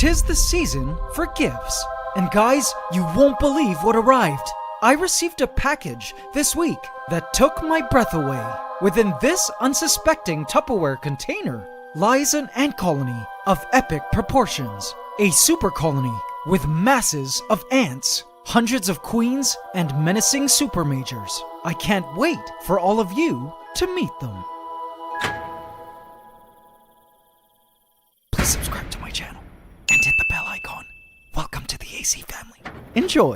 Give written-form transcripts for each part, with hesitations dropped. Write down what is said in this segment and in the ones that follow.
'Tis the season for gifts. And guys, you won't believe what arrived. I received a package this week that took my breath away. Within this unsuspecting Tupperware container lies an ant colony of epic proportions. A super colony with masses of ants, hundreds of queens, and menacing super majors. I can't wait for all of you to meet them. Please subscribe to my channel and hit the bell icon. Welcome to the AC family. Enjoy!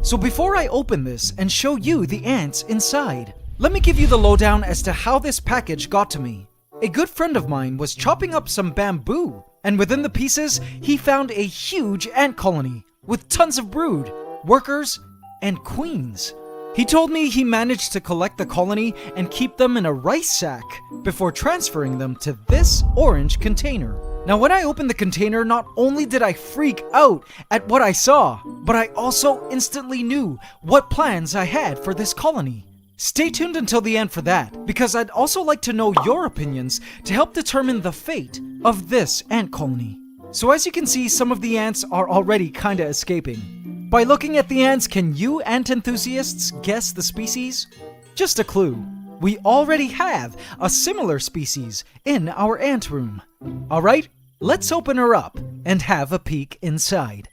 So before I open this and show you the ants inside, let me give you the lowdown as to how this package got to me. A good friend of mine was chopping up some bamboo, and within the pieces, he found a huge ant colony with tons of brood, workers, and queens. He told me he managed to collect the colony and keep them in a rice sack before transferring them to this orange container. Now, when I opened the container, not only did I freak out at what I saw, but I also instantly knew what plans I had for this colony. Stay tuned until the end for that, because I'd also like to know your opinions to help determine the fate of this ant colony. So as you can see, some of the ants are already kinda escaping. By looking at the ants, can you ant enthusiasts guess the species? Just a clue. We already have a similar species in our ant room. Alright, let's open her up and have a peek inside.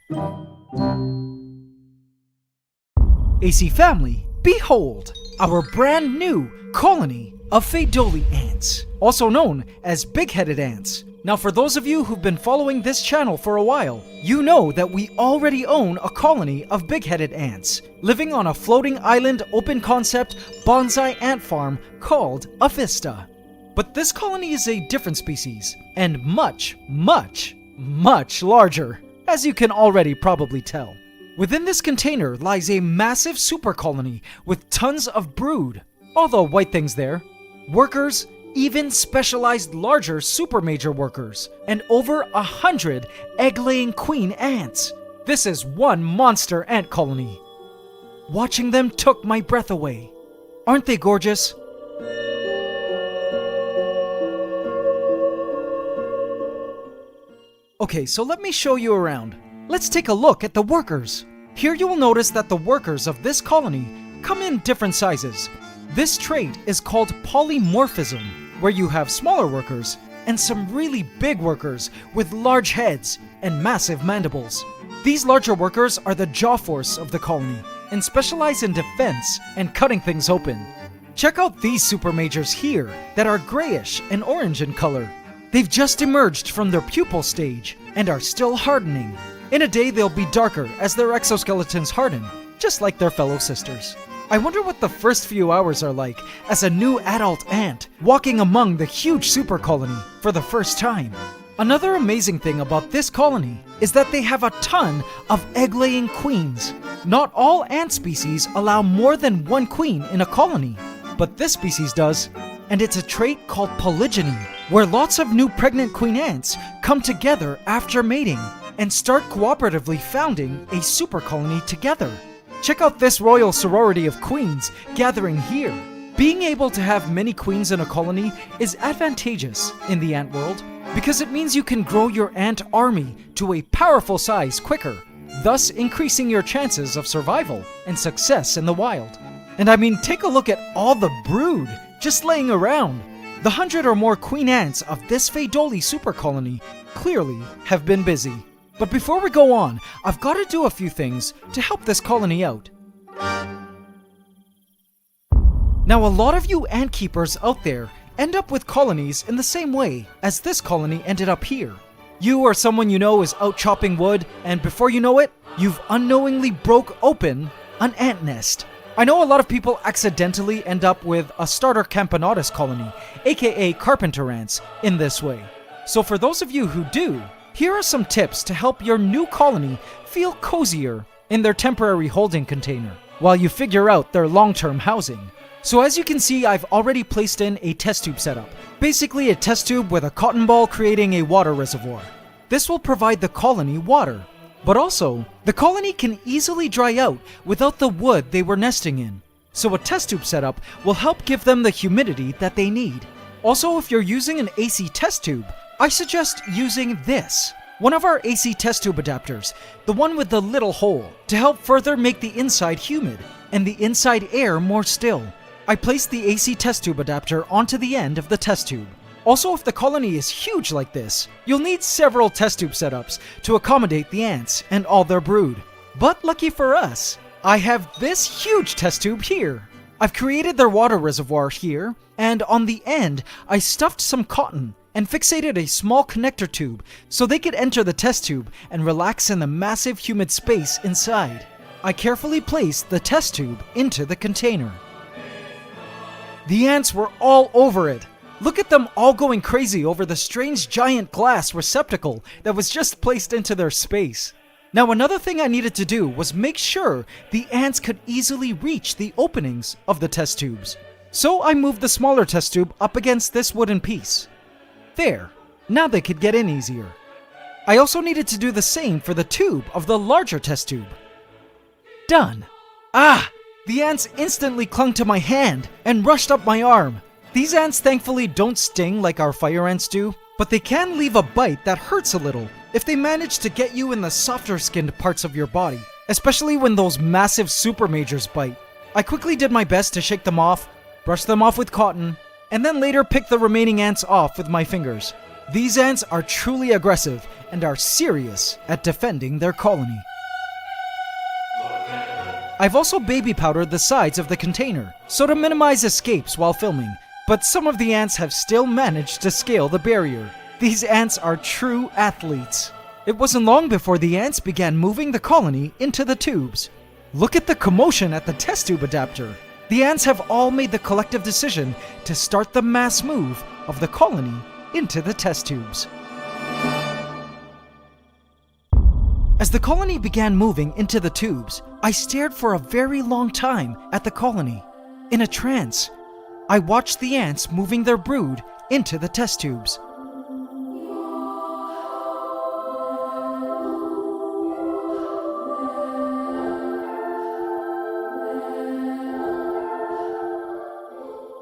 AC family, behold our brand new colony of Phaedoli ants, also known as big-headed ants. Now, for those of you who've been following this channel for a while, you know that we already own a colony of big-headed ants, living on a floating island open concept bonsai ant farm called Avista. But this colony is a different species, and much, much, much larger, as you can already probably tell. Within this container lies a massive super colony with tons of brood, all the white things there, workers, even specialized larger super major workers, and over 100 egg-laying queen ants. This is one monster ant colony. Watching them took my breath away. Aren't they gorgeous? Okay, so let me show you around. Let's take a look at the workers. Here you will notice that the workers of this colony come in different sizes. This trait is called polymorphism, where you have smaller workers and some really big workers with large heads and massive mandibles. These larger workers are the jaw force of the colony and specialize in defense and cutting things open. Check out these super majors here that are grayish and orange in color. They've just emerged from their pupal stage and are still hardening. In a day, they'll be darker as their exoskeletons harden, just like their fellow sisters. I wonder what the first few hours are like as a new adult ant walking among the huge super colony for the first time. Another amazing thing about this colony is that they have a ton of egg-laying queens. Not all ant species allow more than one queen in a colony, but this species does, and it's a trait called polygyny, where lots of new pregnant queen ants come together after mating and start cooperatively founding a super colony together. Check out this royal sorority of queens gathering here. Being able to have many queens in a colony is advantageous in the ant world because it means you can grow your ant army to a powerful size quicker, thus increasing your chances of survival and success in the wild. And I mean, take a look at all the brood just laying around. The 100 or more queen ants of this Phaedoli super colony clearly have been busy. But before we go on, I've got to do a few things to help this colony out. Now, a lot of you ant keepers out there end up with colonies in the same way as this colony ended up here. You or someone you know is out chopping wood, and before you know it, you've unknowingly broke open an ant nest. I know a lot of people accidentally end up with a starter campanatus colony, aka carpenter ants, in this way. So for those of you who do, here are some tips to help your new colony feel cozier in their temporary holding container while you figure out their long-term housing. So as you can see, I've already placed in a test tube setup. Basically a test tube with a cotton ball creating a water reservoir. This will provide the colony water, but also the colony can easily dry out without the wood they were nesting in. So a test tube setup will help give them the humidity that they need. Also, if you're using an AC test tube, I suggest using this, one of our AC test tube adapters, the one with the little hole, to help further make the inside humid and the inside air more still. I placed the AC test tube adapter onto the end of the test tube. Also, if the colony is huge like this, you'll need several test tube setups to accommodate the ants and all their brood. But lucky for us, I have this huge test tube here. I've created their water reservoir here, and on the end, I stuffed some cotton and fixated a small connector tube so they could enter the test tube and relax in the massive humid space inside. I carefully placed the test tube into the container. The ants were all over it. Look at them all going crazy over the strange giant glass receptacle that was just placed into their space. Now, another thing I needed to do was make sure the ants could easily reach the openings of the test tubes. So I moved the smaller test tube up against this wooden piece. There, now they could get in easier. I also needed to do the same for the tube of the larger test tube. Done. Ah! The ants instantly clung to my hand and rushed up my arm. These ants thankfully don't sting like our fire ants do, but they can leave a bite that hurts a little if they manage to get you in the softer skinned parts of your body, especially when those massive super majors bite. I quickly did my best to shake them off, brush them off with cotton, and then later pick the remaining ants off with my fingers. These ants are truly aggressive and are serious at defending their colony. I've also baby powdered the sides of the container, so to minimize escapes while filming, but some of the ants have still managed to scale the barrier. These ants are true athletes. It wasn't long before the ants began moving the colony into the tubes. Look at the commotion at the test tube adapter. The ants have all made the collective decision to start the mass move of the colony into the test tubes. As the colony began moving into the tubes, I stared for a very long time at the colony. In a trance, I watched the ants moving their brood into the test tubes.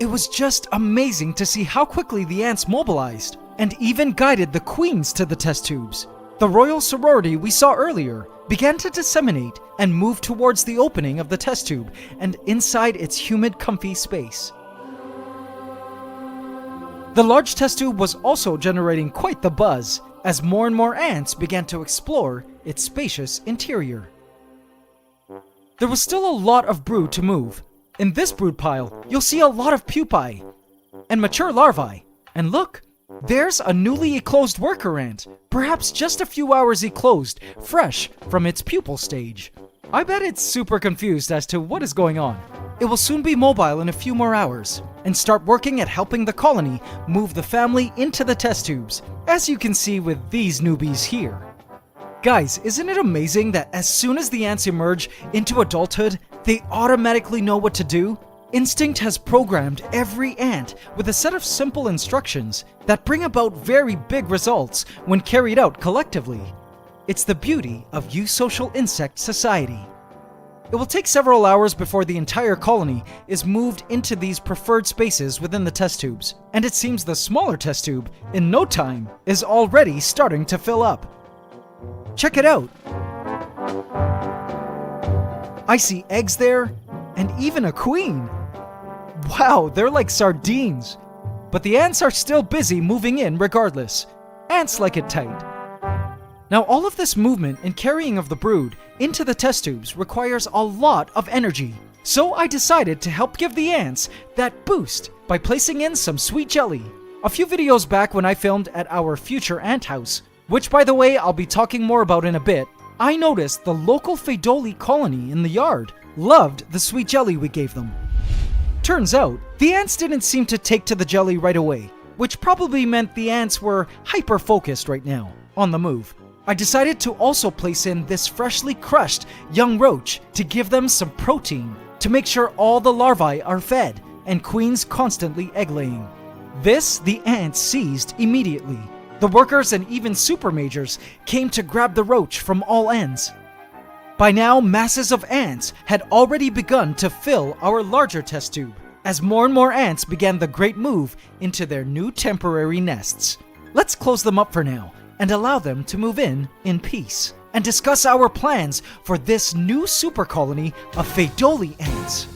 It was just amazing to see how quickly the ants mobilized and even guided the queens to the test tubes. The royal sorority we saw earlier began to disseminate and move towards the opening of the test tube and inside its humid, comfy space. The large test tube was also generating quite the buzz as more and more ants began to explore its spacious interior. There was still a lot of brood to move. In this brood pile, you'll see a lot of pupae and mature larvae. And look, there's a newly eclosed worker ant, perhaps just a few hours eclosed, fresh from its pupal stage. I bet it's super confused as to what is going on. It will soon be mobile in a few more hours and start working at helping the colony move the family into the test tubes, as you can see with these newbies here. Guys, isn't it amazing that as soon as the ants emerge into adulthood, they automatically know what to do? Instinct has programmed every ant with a set of simple instructions that bring about very big results when carried out collectively. It's the beauty of eusocial insect society. It will take several hours before the entire colony is moved into these preferred spaces within the test tubes, and it seems the smaller test tube, in no time, is already starting to fill up. Check it out! I see eggs there, and even a queen! Wow, they're like sardines! But the ants are still busy moving in regardless. Ants like it tight. Now all of this movement and carrying of the brood into the test tubes requires a lot of energy. So I decided to help give the ants that boost by placing in some sweet jelly. A few videos back when I filmed at our future ant house, which by the way I'll be talking more about in a bit, I noticed the local Phaedoli colony in the yard loved the sweet jelly we gave them. Turns out, the ants didn't seem to take to the jelly right away, which probably meant the ants were hyper-focused right now, on the move. I decided to also place in this freshly crushed young roach to give them some protein, to make sure all the larvae are fed, and queens constantly egg-laying. This the ants seized immediately. The workers and even super majors came to grab the roach from all ends. By now, masses of ants had already begun to fill our larger test tube, as more and more ants began the great move into their new temporary nests. let's close them up for now and allow them to move in peace and discuss our plans for this new super colony of Pheidoli ants.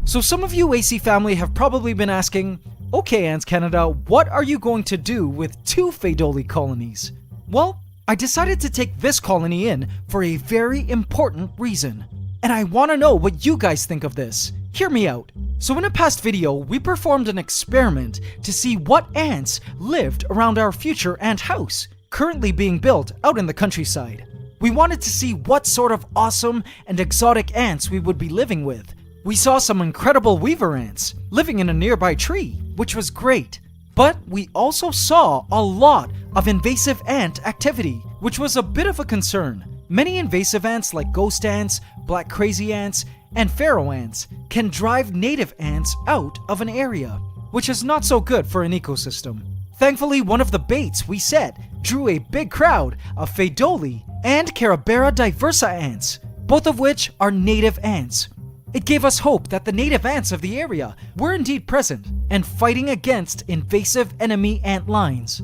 So some of you AC family have probably been asking, okay Ants Canada, what are you going to do with 2 Pheidoli colonies? Well, I decided to take this colony in for a very important reason. And I want to know what you guys think of this. Hear me out. So in a past video, we performed an experiment to see what ants lived around our future ant house, currently being built out in the countryside. We wanted to see what sort of awesome and exotic ants we would be living with. We saw some incredible weaver ants living in a nearby tree, which was great. But we also saw a lot of invasive ant activity, which was a bit of a concern. Many invasive ants like ghost ants, black crazy ants, and pharaoh ants can drive native ants out of an area, which is not so good for an ecosystem. Thankfully, one of the baits we set drew a big crowd of Pheidoli and Carabera diversa ants, both of which are native ants. It gave us hope that the native ants of the area were indeed present and fighting against invasive enemy ant lines.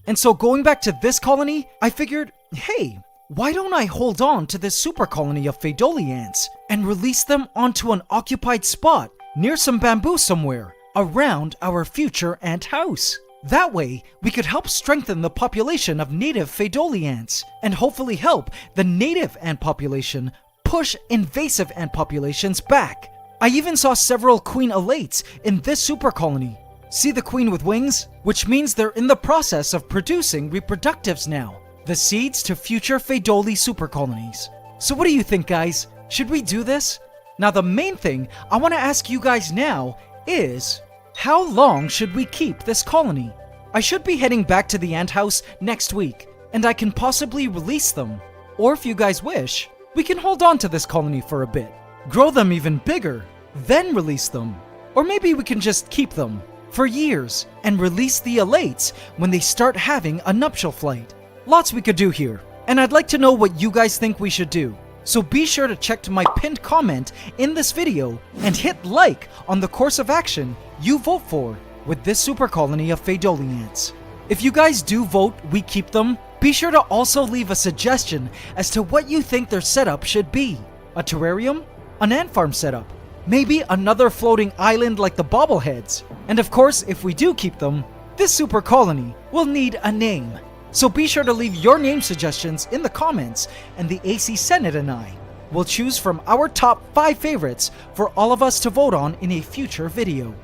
And so going back to this colony, I figured, hey, why don't I hold on to this super colony of Pheidoli ants and release them onto an occupied spot near some bamboo somewhere around our future ant house? That way, we could help strengthen the population of native Pheidoli ants and hopefully help the native ant population push invasive ant populations back. I even saw several queen elates in this super colony. See the queen with wings? Which means they're in the process of producing reproductives now, the seeds to future Pheidoli super colonies. So what do you think, guys? Should we do this? Now the main thing I want to ask you guys now is, how long should we keep this colony? I should be heading back to the ant house next week, and I can possibly release them. Or if you guys wish, we can hold on to this colony for a bit, grow them even bigger, then release them. Or maybe we can just keep them for years and release the elates when they start having a nuptial flight. Lots we could do here, and I'd like to know what you guys think we should do. So be sure to check to my pinned comment in this video and hit like on the course of action you vote for with this super colony of Pheidoli ants. If you guys do vote we keep them, be sure to also leave a suggestion as to what you think their setup should be. A terrarium? An ant farm setup? Maybe another floating island like the bobbleheads? And of course, if we do keep them, this super colony will need a name. So be sure to leave your name suggestions in the comments, and the AC Senate and I will choose from our top 5 favorites for all of us to vote on in a future video.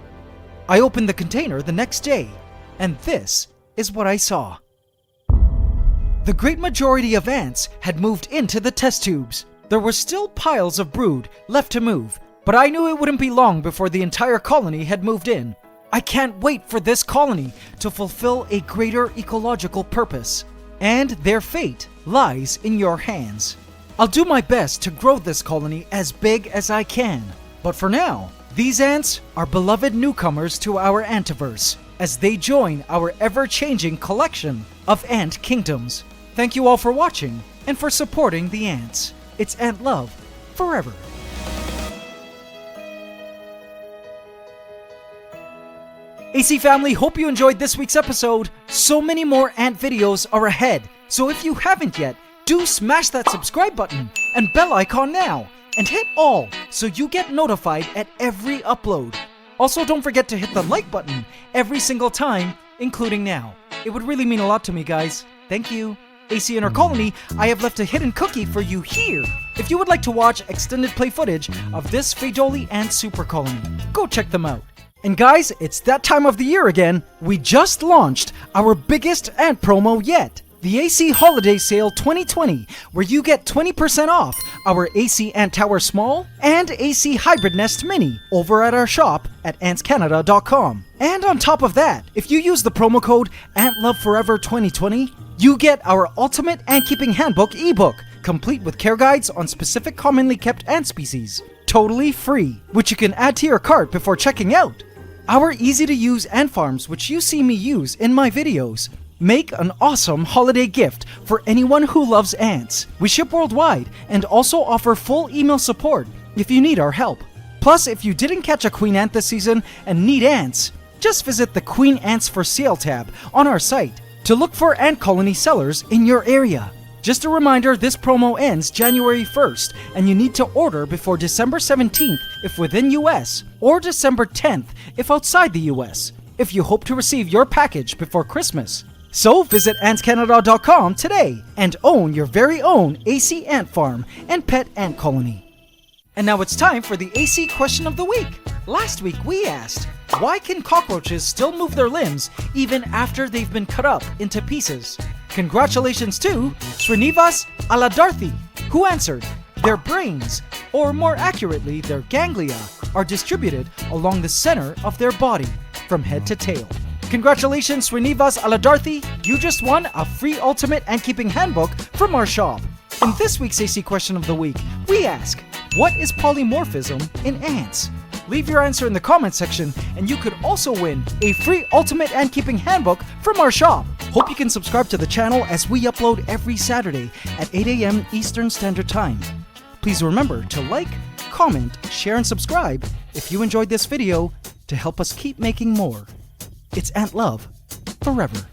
I opened the container the next day, and this is what I saw. The great majority of ants had moved into the test tubes. There were still piles of brood left to move, but I knew it wouldn't be long before the entire colony had moved in. I can't wait for this colony to fulfill a greater ecological purpose, and their fate lies in your hands. I'll do my best to grow this colony as big as I can, but for now, these ants are beloved newcomers to our Antiverse as they join our ever-changing collection of ant kingdoms. Thank you all for watching and for supporting the ants. It's Ant Love forever. AC family, hope you enjoyed this week's episode. So many more ant videos are ahead, so if you haven't yet, do smash that subscribe button and bell icon now, and hit all so you get notified at every upload. Also, don't forget to hit the like button every single time, including now. It would really mean a lot to me, guys. Thank you. AC in our colony, I have left a hidden cookie for you here if you would like to watch extended play footage of this Pheidoli ant super colony. Go check them out. And guys, it's that time of the year again. We just launched our biggest ant promo yet, the AC Holiday Sale 2020, where you get 20% off our AC Ant Tower Small and AC Hybrid Nest Mini over at our shop at antscanada.com. And on top of that, if you use the promo code AntLoveForever2020, you get our Ultimate Ant Keeping Handbook ebook, complete with care guides on specific commonly kept ant species, totally free, which you can add to your cart before checking out. Our easy-to-use ant farms, which you see me use in my videos, make an awesome holiday gift for anyone who loves ants. We ship worldwide and also offer full email support if you need our help. Plus, if you didn't catch a queen ant this season and need ants, just visit the Queen Ants for Sale tab on our site to look for ant colony sellers in your area. Just a reminder, this promo ends January 1st, and you need to order before December 17th if within US, or December 10th if outside the US, if you hope to receive your package before Christmas. So visit antscanada.com today and own your very own AC Ant Farm and pet ant colony. And now it's time for the AC question of the week. Last week we asked, why can cockroaches still move their limbs even after they've been cut up into pieces? Congratulations to Srinivas Aladarthi, who answered, their brains, or more accurately their ganglia, are distributed along the center of their body, from head to tail. Congratulations Srinivas Aladarthi, you just won a free Ultimate Ant Keeping Handbook from our shop. In this week's AC question of the week, we ask, what is polymorphism in ants? Leave your answer in the comment section, and you could also win a free Ultimate Ant Keeping Handbook from our shop. Hope you can subscribe to the channel as we upload every Saturday at 8 a.m. Eastern Standard Time. Please remember to like, comment, share, and subscribe if you enjoyed this video to help us keep making more. It's Ant Love forever.